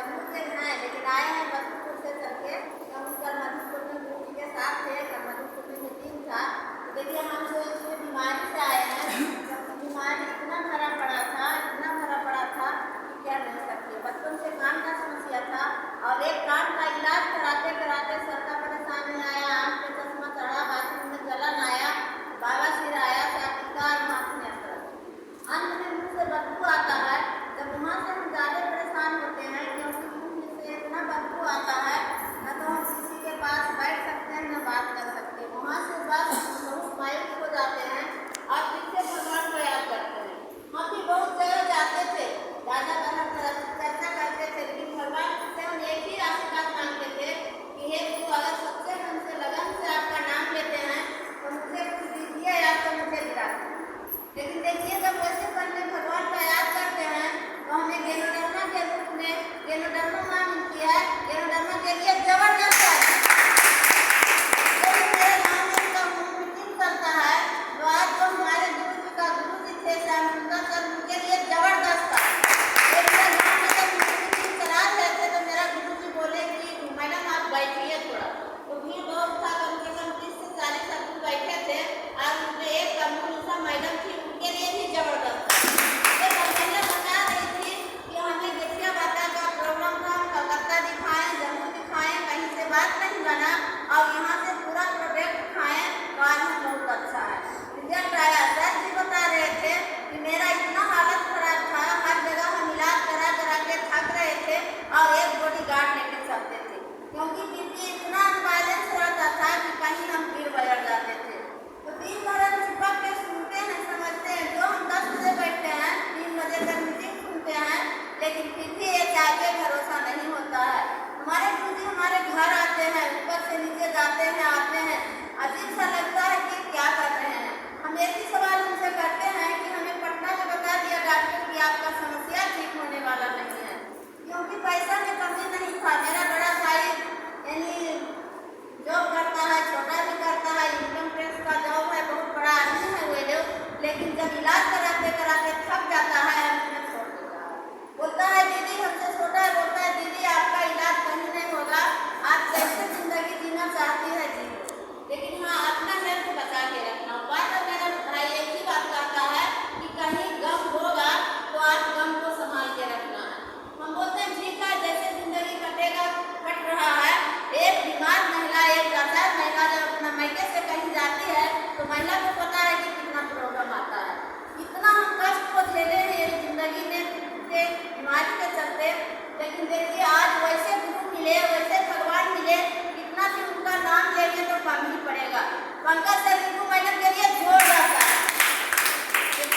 जम्मू से हैं लेकिन आए हैं मधुपुर से चल के। हम कल मधुपुर में गुरु जी के साथ थे, कल मधुपुर में मीटिंग था। तो देखिए हम जो इसमें बीमारी से आए हैं, बीमारी इतना भरा पड़ा था, इतना भरा पड़ा था कि क्या नहीं सकते। बचपन से कान का समस्या था और एक कान का इलाज कराते कराते सर का परेशानी आया, आँख पे चश्मा चढ़ा, बाथरूम में जलन आया, बाबा सिर आया, साथिकार माथे में असर, अंत में मुँह से बदबू आता है। जब वहाँ से हम ज़्यादा परेशान होते हैं क्योंकि मुँह से इतना बदबू आता है, न तो हम किसी के पास बैठ सकते हैं न बात कर सकते। वहाँ से बस बहुत मायूस हो जाते हैं और फिर से भगवान को याद करते हैं। हम भी बहुत जगह जाते थे, ज़्यादा चर्चा करते थे, लेकिन भगवान से हम एक ही आशीर्वाद मांगते थे कि हे गुरु, अगर सच्चे मन से लगन से आपका नाम लेते हैं तो मुझे कुछ दीजिए या तो मुझे गिरा। लेकिन देखिए जब वैसे पल में भगवान का याद करते हैं तो हमें गेनोडर्मा के रूप में गेनोडर्मा मिलती है। गेनोडर्मा के लिए जबरदस्त है। जब मेरे नाम में का मीटिंग करता है तो आज जो हमारे गुरु जी का गुरु जी थे श्याम सुंदर सर, उनके लिए जबरदस्त था। एक मेरे गाँव में जब मीटिंग चला रहे थे तो मेरा गुरु जी बोले कि मैडम आप बैठिए थोड़ा। तो भीड़ बहुत था, कम से कम 30 से 40 आदमी बैठे थे और उसमें एक कमूसा मैडम थी, उनके लिए भी जबरदस्त था। ये महिला बता रही थी कि हमें देखिए माता का प्रॉब्लम था, हम कलकत्ता दिखाएं, जम्मू दिखाएं, कहीं से बात नहीं बना और यहाँ से पूरा प्रोडक्ट खाएं तो आज हम बहुत अच्छा है। रिजल्ट आया। सर जी बता रहे थे कि मेरा इतना हालत खराब था, हर जगह हम इलाज करा करा के थक रहे थे और एक बॉडीगार्ड लेके चलते थे क्योंकि बीपी इतना अनबैलेंस रहता था कि कहीं हम गिर बैठ जाते थे। तो दिन भर हम चिपक के सुनते हैं, समझते हैं। जो हम 10 बजे बैठते हैं, 3 बजे तक मीटिंग सुनते हैं, लेकिन फिर भी एक आगे भरोसा नहीं होता है। हमारे गुरु जी हमारे घर आते हैं, ऊपर से नीचे जाते हैं, आते हैं, अजीब सा लगता है कि क्या कर रहे हैं। हम एक ही सवाल उनसे करते हैं कि हमें पटना में बता दिया डॉक्टर कि आपका समस्या ठीक होने वाला नहीं है, क्योंकि पैसा में कमी नहीं था। मेरा बड़ा भाई यानी जॉब करता है, छोटा भी करता है, इनकम टैक्स का जॉब है, बहुत बड़ा आदमी है वो लोग, लेकिन जब इलाज कराते कराते थक जाता है हमें छोड़ देता है। बोलता है दीदी हमसे छोटा है, बोलता है दीदी आपका इलाज कहीं नहीं होगा, आप कैसे जिंदगी जीना चाहती है जी, लेकिन हाँ अपना हेल्थ बचा के रखना। बात मेरा भाई एक ही बात करता है कि कहीं गम होगा तो आप गम को संभाल के रखना है। हम बोलते हैं ठीक है, जैसे जिंदगी कटेगा कट रहा है। एक बीमार महिला, एक लाचार महिला जब अपना मायके से कहीं जाती है तो महिला को पता है कि कितना प्रॉब्लम आता है, कितना हम कष्ट को झेले हैं ये जिंदगी में से बीमारी के चलते। लेकिन देखिए आज वैसे गुरु मिले, वैसे भगवान मिले, कितना भी उनका नाम लेंगे तो कम ही पड़ेगा। पंकज सर रिंकू मैडम के लिए जोर जाता है।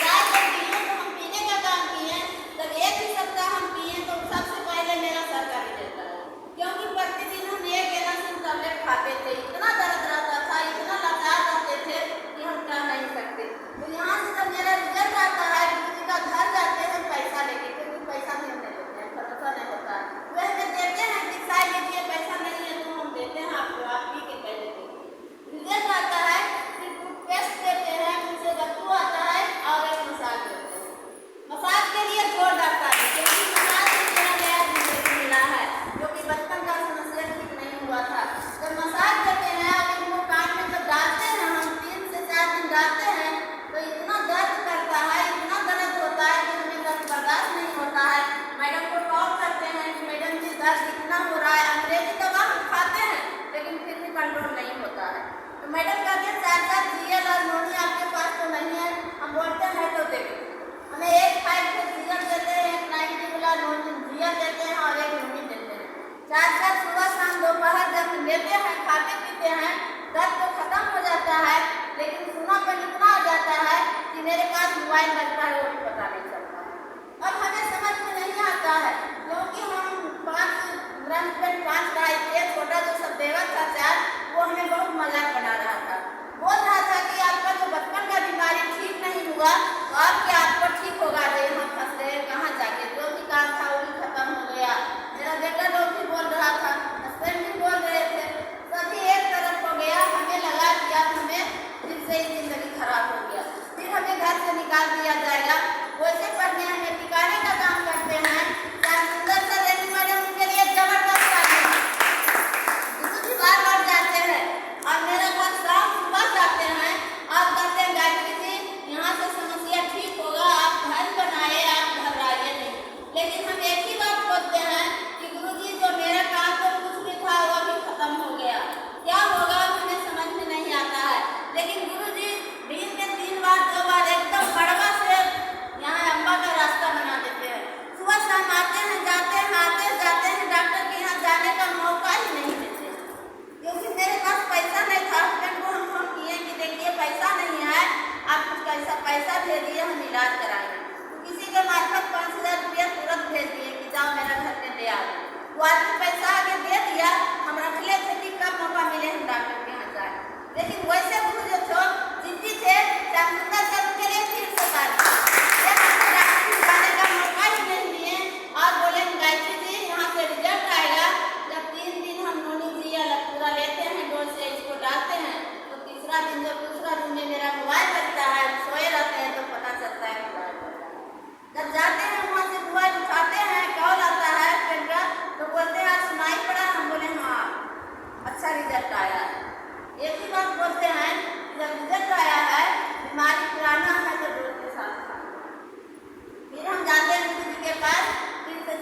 चाय जब पिए तो हम पीने का काम किए, तब एक ही सप्ताह हम पिए तो सबसे पहले मेरा सर का रिजल्ट आया, क्योंकि प्रतिदिन हम एक एनासिन टैबलेट खाते थे। इतना दर्द रहता था, इतना लाचार रहते थे कि हम कह नहीं सकते। तो यहाँ से जब मेरा रिजल्ट आता है, गुरु जी का घर जाते हैं पैसा लेके, क्योंकि पैसा भी हमें देते हैं, भरोसा नहीं होता है। वे हमें देते हैं कि चाय लीजिए, पैसा नहीं है तो हम देते हैं आपको, आप पी के कह देते। रिजल्ट आता है, फिर टूथपेस्ट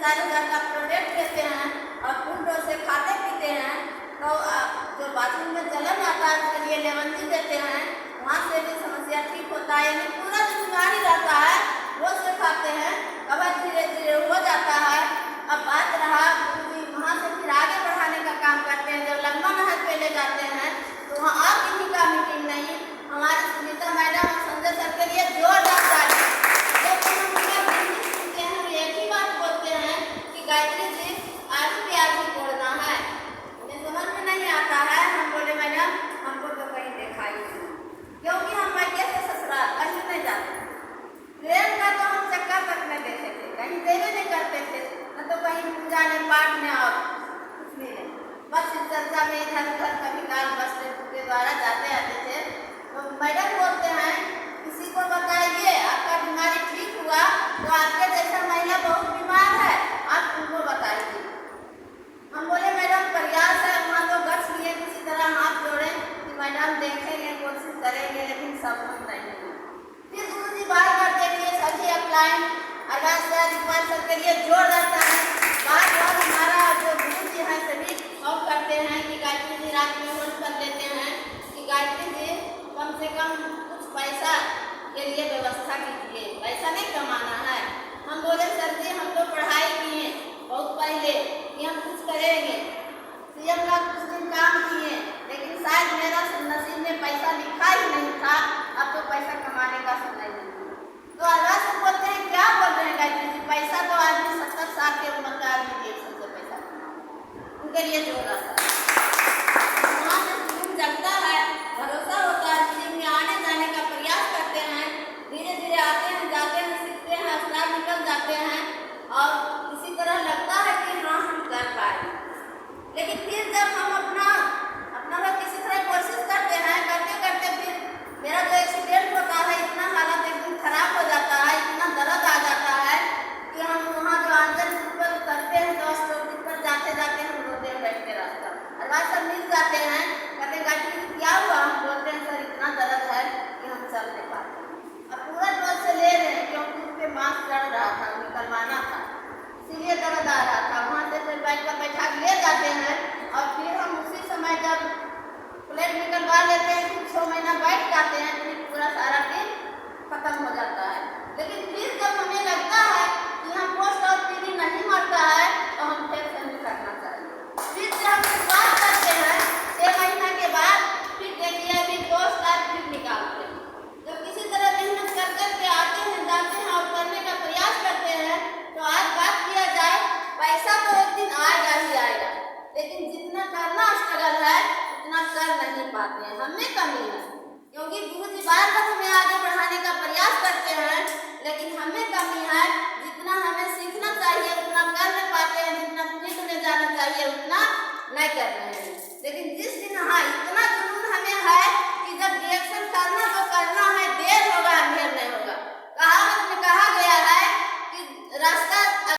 3,000 का प्रोडक्ट देते हैं और फुल डोज से खाते पीते हैं तो जो बाथरूम में जलन आता है उसके लिए लेमन टी देते हैं, वहाँ से भी समस्या ठीक होता है। यानी पूरा जो बीमारी रहता है रोज से खाते हैं, कवर धीरे धीरे हो जाता है। अब बात रहा गुरुजी वहाँ से फिर आगे बढ़ाने का काम करते हैं। जब लंबा नहर पे ले जाते हैं तो वहाँ और किसी का मीटिंग नहीं, हमारे सुनीता मैडम और संजय सर के लिए जोरदार ताली। जब हम सुनते हैं हम एक ही बात बोलते हैं कि गायत्री जी आलू प्याज ही तोड़ना है, उन्हें समझ में नहीं आता है। हम बोले मैडम हमको तो कहीं देखा ही नहीं, क्योंकि हम मैके से ससुराल कहीं नहीं जाते, ट्रेन का तो हम चक्कर तक नहीं देखे थे, कहीं देवे नहीं करते थे, न तो कहीं पूजा ने पाठ में और कुछ भी नहीं, बस इस चर्चा में इधर उधर कभी काल बस के द्वारा जाते आते थे। तो मैडम बोलते हैं किसी को बताइए आपका बीमारी ठीक हुआ तो आपके जैसा महिला बहुत बीमार है, आप उनको बताइए। हम बोले मैडम प्रयास है, वहाँ तो गट्स लिए किसी तरह हाथ जोड़े कि मैडम देखेंगे कोशिश करेंगे, लेकिन सब कुछ नहीं है। फिर गुरुजी बार बार देखिए सभी अपलाइन आगाज सर इकबाल सर के लिए जोर रहता है। बार बार हमारा जो गुरुजी हैं सभी और करते हैं कि गायत्री जी रात में होल्ड कर लेते हैं कि गायत्री जी कम से कम कुछ पैसा के लिए व्यवस्था कीजिए, पैसा नहीं कमाना है। हम बोले सर जी हम तो पढ़ाई किए बहुत पहले कि हम कुछ करेंगे, सीएम का कुछ दिन काम किए, लेकिन शायद मेरा नसीब में पैसा लिखा ही नहीं था, अब तो पैसा कमाने का समय नहीं। तो आवाज से बोलते हैं क्या बोल रहे हैं गायत्री जी, पैसा तो आदमी 70 साल के उम्र का आदमी देख सकते पैसा कमाना, उनके लिए जोर आता है। वहाँ से जुनून जगता है, भरोसा होता है, जिंदगी में आने जाने का प्रयास करते हैं, धीरे धीरे आते हैं जाते हैं सीखते हैं, असरार निकल जाते हैं और इसी तरह लगता है कि हाँ हम कर पाए। लेकिन फिर जब हम अपना किसी तरह कोशिश करते हैं, करते करते फिर मेरा जो एक्सीडेंट होता है इतना हालत एकदम खराब हो जाता है, इतना दर्द आ जाता है कि हम वहाँ जो आंचल पर करते हैं तो स्टॉप पर जाते जाते हम रोते बैठते रास्ता अरबाज सर मिल जाते हैं, कहते गायत्री क्या हुआ, हम बोलते हैं सर इतना दर्द है कि हम चल नहीं पाते। अब पूरा डोज से ले रहे हैं क्योंकि उस पर मास्क चढ़ रहा था, निकलवाना था, इसीलिए दर्द आ रहा था। वहाँ से फिर बाइक पर बैठा ले जाते हैं और फिर हम उसी समय जब प्लेट निकलवा लेते हैं फिर 6 महीना बैठ जाते हैं, फिर पूरा सारा दिन खत्म हो जाता है। लेकिन फिर जब हमें लगता है कि हम पोस्ट और पीढ़ी नहीं मरता है तो हम फिर नहीं करना चाहिए। फिर जब हम शुरुआत करते हैं 6 महीना के बाद फिर देखिए अभी पोस्ट और फिर निकालते हैं। जब किसी तरह मेहनत कर करके आते हैं जाते हैं और करने का प्रयास करते हैं तो आज बात किया जाए पैसा तो एक दिन आएगा ही आएगा, लेकिन जितना करना स्ट्रगल है उतना कर नहीं पाते हैं, हमें कमी है। क्योंकि गुरुजी बार बार हमें आगे बढ़ाने का प्रयास करते हैं, लेकिन हमें कमी है, जितना हमें सीखना चाहिए उतना कर नहीं पाते हैं, जितना फील्ड में जाना चाहिए उतना नहीं कर रहे हैं। लेकिन जिस दिन हाँ इतना जुनून हमें है कि जब रिएक्शन करना